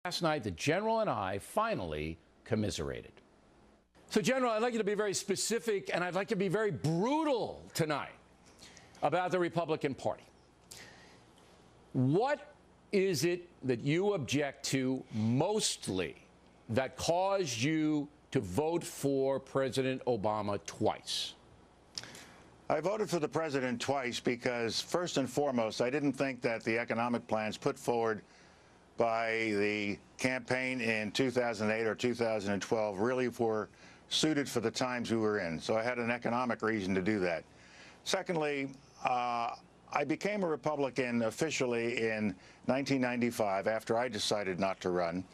Last night, the General and I finally commiserated. So, General, I'd like you to be very specific, and I'd like to be very brutal tonight about the Republican Party. What is it that you object to mostly that caused you to vote for President Obama twice? I voted for the president twice because, first and foremost, I didn't think that the economic plans put forward by the campaign in 2008 or 2012 really were suited for the times we were in. So I had an economic reason to do that. Secondly, I became a Republican officially in 1995 after I decided not to run.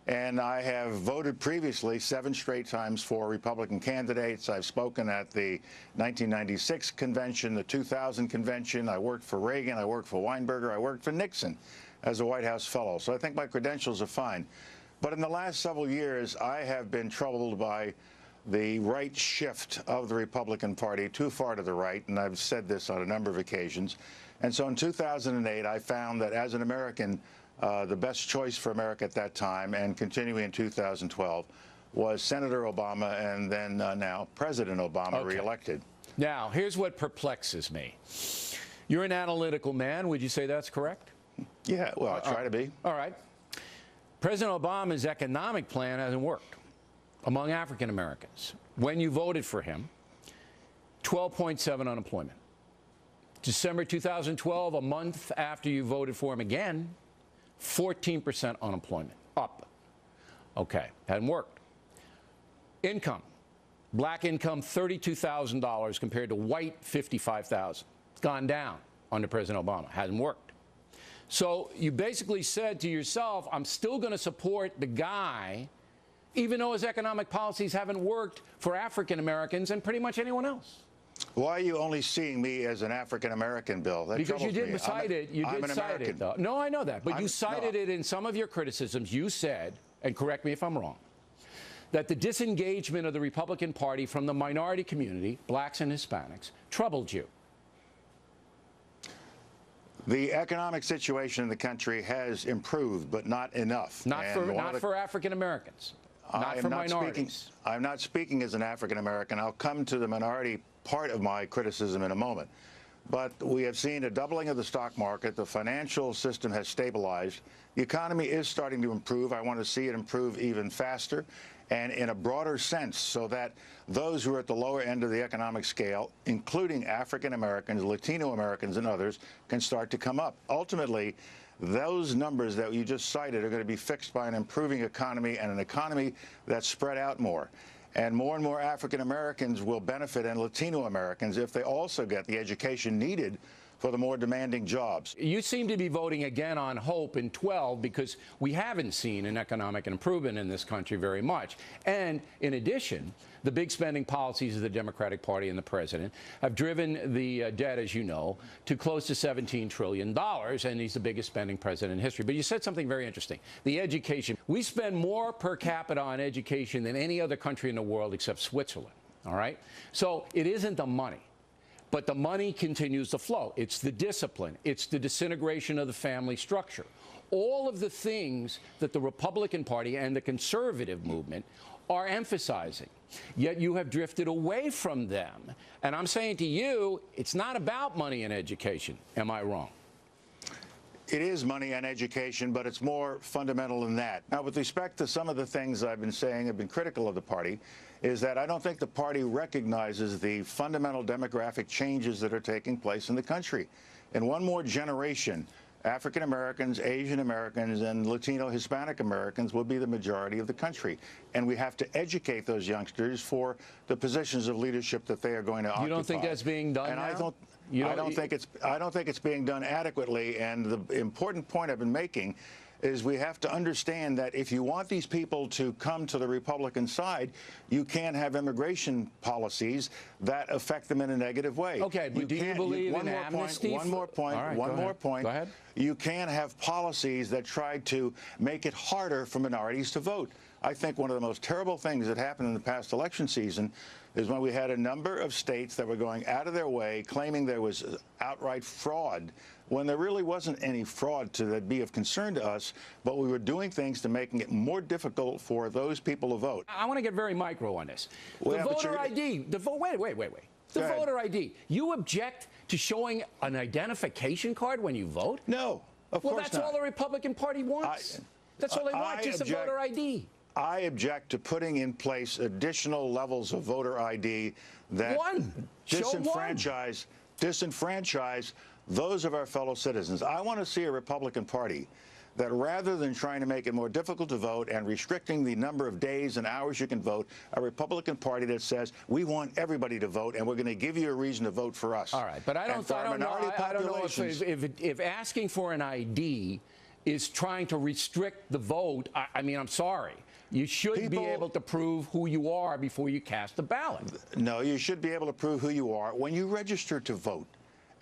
And I have voted previously 7 straight times for Republican candidates. I've spoken at the 1996 convention, the 2000 convention. I worked for Reagan. I worked for Weinberger. I worked for Nixon as a White House fellow. So I think my credentials are fine. But in the last several years, I have been troubled by the right shift of the Republican Party too far to the right, and I've said this on a number of occasions. And so in 2008, I found that as an American, the best choice for America at that time, and continuing in 2012, was Senator Obama and then now President Obama reelected. Now, here's what perplexes me. You're an analytical man. Would you say that's correct? Yeah, well, I try to be. All right. President Obama's economic plan hasn't worked among African Americans. When you voted for him, 12.7 unemployment. December 2012, a month after you voted for him again, 14% unemployment, up. Okay, hadn't worked. Income, black income, $32,000 compared to white, $55,000. It's gone down under President Obama, hasn't worked. So you basically said to yourself, I'm still going to support the guy, even though his economic policies haven't worked for African Americans and pretty much anyone else. Why are you only seeing me as an African-American, Bill? That because you did me. cite it. You did cite it, though. No, I know that. But you cited it in some of your criticisms. You said, and correct me if I'm wrong, that the disengagement of the Republican Party from the minority community, blacks and Hispanics, troubled you. The economic situation in the country has improved, but not enough. Not for African Americans. Not for minorities. I'm not speaking as an African American. I'll come to the minority part of my criticism in a moment. But we have seen a doubling of the stock market. The financial system has stabilized. The economy is starting to improve. I want to see it improve even faster and in a broader sense so that those who are at the lower end of the economic scale, including African Americans, Latino Americans, and others, can start to come up. Ultimately, those numbers that you just cited are going to be fixed by an improving economy and an economy that's spread out more. And more African Americans will benefit, and Latino Americans, if they also get the education needed for the more demanding jobs. You seem to be voting again on hope in 12 because we haven't seen an economic improvement in this country very much. And in addition, the big spending policies of the Democratic Party and the president have driven the debt, as you know, to close to $17 trillion, and he's the biggest spending president in history. But you said something very interesting. The education. We spend more per capita on education than any other country in the world except Switzerland, all right? So it isn't the money. But the money continues to flow. It's the discipline. It's the disintegration of the family structure. All of the things that the Republican Party and the conservative movement are emphasizing. Yet you have drifted away from them. And I'm saying to you, it's not about money and education. Am I wrong? It is money and education, but it's more fundamental than that. Now, with respect to some of the things I've been saying, I've been critical of the party, is that I don't think the party recognizes the fundamental demographic changes that are taking place in the country. In one more generation, African Americans, Asian Americans, and Latino Hispanic Americans will be the majority of the country. And we have to educate those youngsters for the positions of leadership that they are going to occupy. You don't think that's being done now? I don't think it's being done adequately. And the important point I've been making is we have to understand that if you want these people to come to the Republican side, you can't have immigration policies that affect them in a negative way. Okay, but do you believe in amnesty? One more point. Go ahead. You can't have policies that try to make it harder for minorities to vote. I think one of the most terrible things that happened in the past election season is when we had a number of states that were going out of their way claiming there was outright fraud when there really wasn't any fraud that be of concern to us, but we were doing things to making it more difficult for those people to vote. I want to get very micro on this. Well, the voter ID, wait. The voter ID, you object to showing an identification card when you vote? No, of course not. Well, that's all the Republican Party wants. That's all they want, just a voter ID. I object to putting in place additional levels of voter ID that disenfranchise those of our fellow citizens. I want to see a Republican Party that, rather than trying to make it more difficult to vote and restricting the number of days and hours you can vote, a Republican Party that says, we want everybody to vote and we're going to give you a reason to vote for us. All right, but I don't know if asking for an ID is trying to restrict the vote. I mean, I'm sorry. You should be able to prove who you are before you cast a ballot. No, you should be able to prove who you are when you register to vote.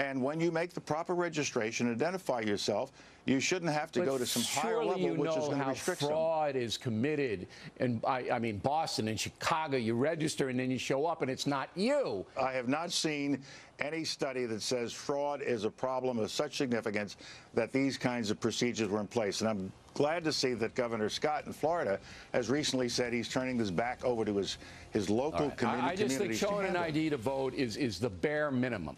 And when you make the proper registration, identify yourself, you shouldn't have to go to some higher level, which is going to restrict some. Fraud is committed. And I mean, Boston and Chicago, you register and then you show up and it's not you. I have not seen any study that says fraud is a problem of such significance that these kinds of procedures were in place. And I'm glad to see that Governor Scott in Florida has recently said he's turning this back over to his local community. I just think showing an ID to vote is the bare minimum.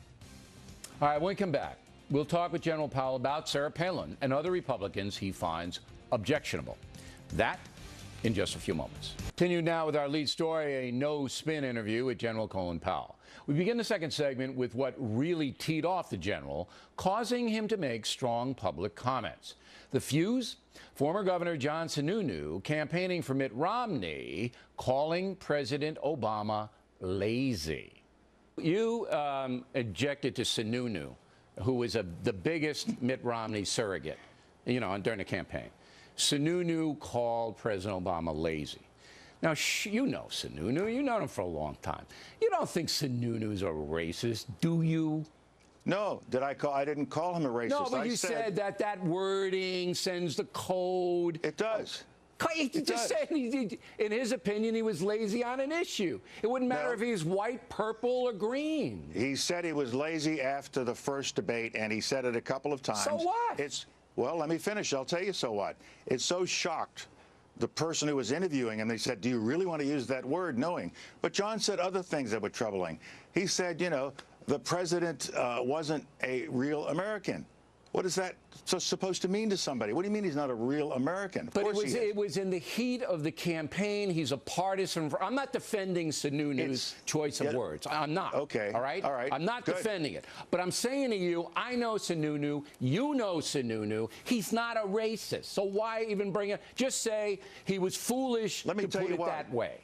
All right, when we come back, we'll talk with General Powell about Sarah Palin and other Republicans he finds objectionable. That in just a few moments. Continue now with our lead story, a no-spin interview with General Colin Powell. We begin the second segment with what really teed off the general, causing him to make strong public comments. The fuse? Former Governor John Sununu campaigning for Mitt Romney, calling President Obama lazy. You objected to Sununu, who was the biggest Mitt Romney surrogate, during the campaign. Sununu called President Obama lazy. Now, you know Sununu. You've known him for a long time. You don't think Sununu's a racist, do you? No. I didn't call him a racist. No, but you said that wording sends the code. It does. He just said, in his opinion, he was lazy on an issue. It wouldn't matter if he was white, purple, or green. He said he was lazy after the first debate, and he said it a couple of times. So what? Well, let me finish. I'll tell you so what. It so shocked the person who was interviewing, and they said, do you really want to use that word, knowing? But John said other things that were troubling. He said, the president wasn't a real American. What is that supposed to mean to somebody? What do you mean he's not a real American? But it was in the heat of the campaign. He's a partisan. I'm not defending Sununu's choice of words. I'm not. Okay. All right? All right. I'm not defending it. But I'm saying to you, I know Sununu. You know Sununu. He's not a racist. So why even bring it? Just say he was foolish to put it that way.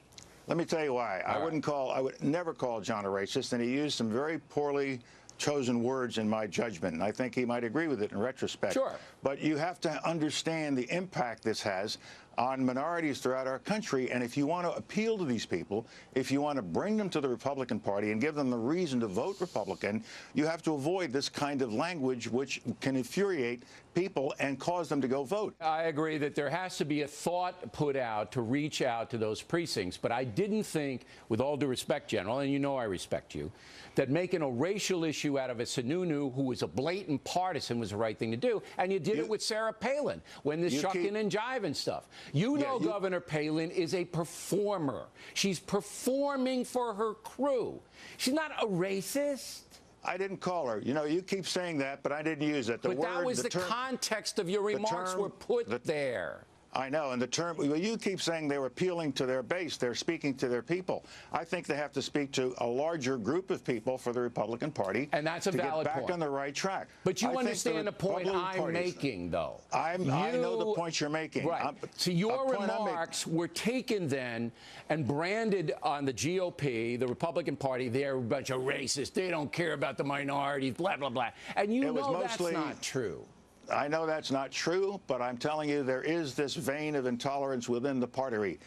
Let me tell you why. I would never call John a racist, and he used some very poorly chosen words in my judgment, and I think he might agree with it in retrospect. Sure. But you have to understand the impact this has on minorities throughout our country, and if you want to appeal to these people, if you want to bring them to the Republican Party and give them the reason to vote Republican, you have to avoid this kind of language which can infuriate people and cause them to go vote. I agree that there has to be a thought put out to reach out to those precincts, but I didn't think, with all due respect, General, and you know I respect you, that making a racial issue out of a Sununu who was a blatant partisan was the right thing to do, and you did it with Sarah Palin when the shucking and jiving stuff. Governor Palin is a performer. She's performing for her crew. She's not a racist. I didn't call her. You keep saying that, but I didn't use it. But that was the context of your remarks were put there. I know, and the term, you keep saying they were appealing to their base, they're speaking to their people. I think they have to speak to a larger group of people for the Republican Party. And that's a valid point. To get back on the right track. But you understand the point I'm making, though. I know the point you're making. Right. So your remarks were taken then and branded on the GOP, the Republican Party, they're a bunch of racists, they don't care about the minorities, blah, blah, blah. And you know that's not true. I know that's not true, but I'm telling you there is this vein of intolerance within the party.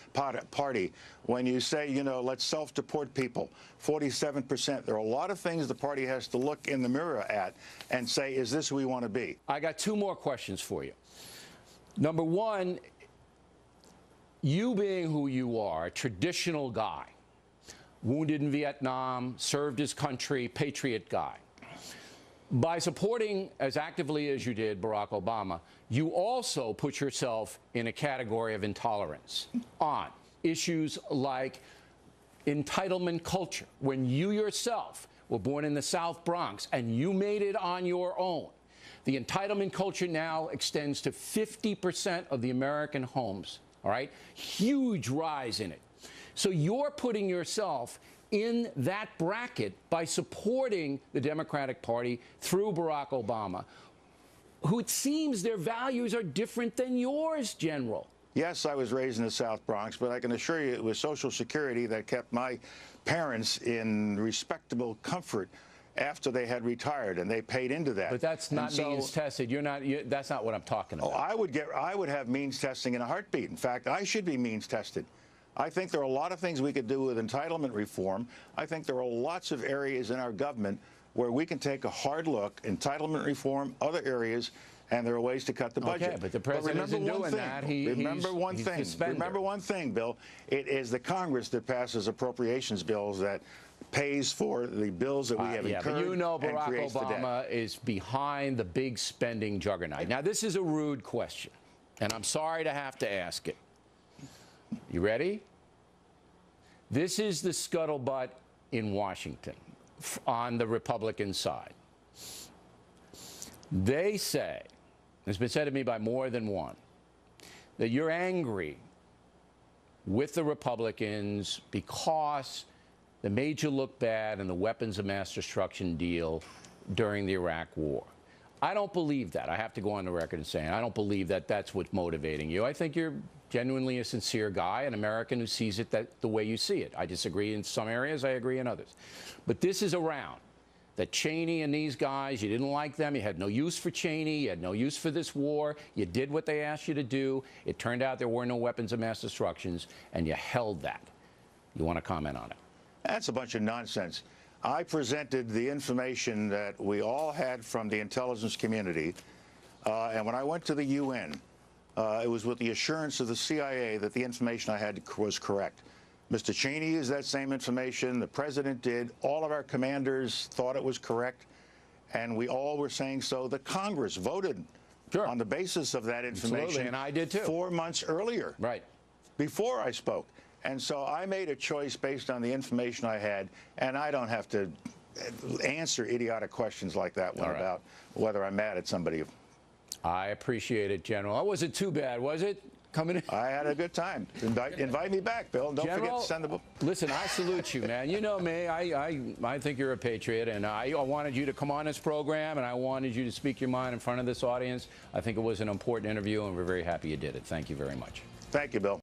When you say, let's self-deport people, 47%. There are a lot of things the party has to look in the mirror at and say, is this who we want to be? I got two more questions for you. Number one, you being who you are, a traditional guy, wounded in Vietnam, served his country, patriot guy. By supporting as actively as you did Barack Obama, you also put yourself in a category of intolerance on issues like entitlement culture. When you yourself were born in the South Bronx and you made it on your own, the entitlement culture now extends to 50% of the American homes, all right? Huge rise in it. So you're putting yourself in that bracket by supporting the Democratic Party through Barack Obama, who it seems their values are different than yours, General. Yes, I was raised in the South Bronx, but I can assure you it was Social Security that kept my parents in respectable comfort after they had retired, and they paid into that. But that's not means tested. That's not what I'm talking about. Oh, I would have means testing in a heartbeat. In fact, I should be means tested. I think there are a lot of things we could do with entitlement reform. I think there are lots of areas in our government where we can take a hard look, entitlement reform, other areas, and there are ways to cut the budget. Okay, but the president isn't doing that. Remember one thing, Bill. It is the Congress that passes appropriations bills that pays for the bills that we have incurred. But you know and Barack Obama is behind the big spending juggernaut. Now, this is a rude question, and I'm sorry to have to ask it. You ready? This is the scuttlebutt in Washington on the Republican side. They say, it's been said to me by more than one, that you're angry with the Republicans because they made you look bad in the weapons of mass destruction deal during the Iraq War. I don't believe that. I have to go on the record and say I don't believe that that's what's motivating you. I think you're genuinely a sincere guy, an American who sees it the way you see it. I disagree in some areas, I agree in others. But this is around that Cheney and these guys, you didn't like them, you had no use for Cheney, you had no use for this war, you did what they asked you to do, it turned out there were no weapons of mass destruction, and you held that. You want to comment on it? That's a bunch of nonsense. I presented the information that we all had from the intelligence community, and when I went to the UN, it was with the assurance of the CIA that the information I had was correct. Mr. Cheney used that same information. The president did. All of our commanders thought it was correct, and we all were saying so. The Congress voted on the basis of that information. Absolutely, and I did too. 4 months earlier, right, before I spoke. And so I made a choice based on the information I had, and I don't have to answer idiotic questions like that one about whether I'm mad at somebody. I appreciate it, General. That wasn't too bad, was it? Coming in? I had a good time. Invite me back, Bill. Don't forget to send the book. Listen, I salute you, man. You know me. I think you're a patriot, and I wanted you to come on this program, and I wanted you to speak your mind in front of this audience. I think it was an important interview, and we're very happy you did it. Thank you very much. Thank you, Bill.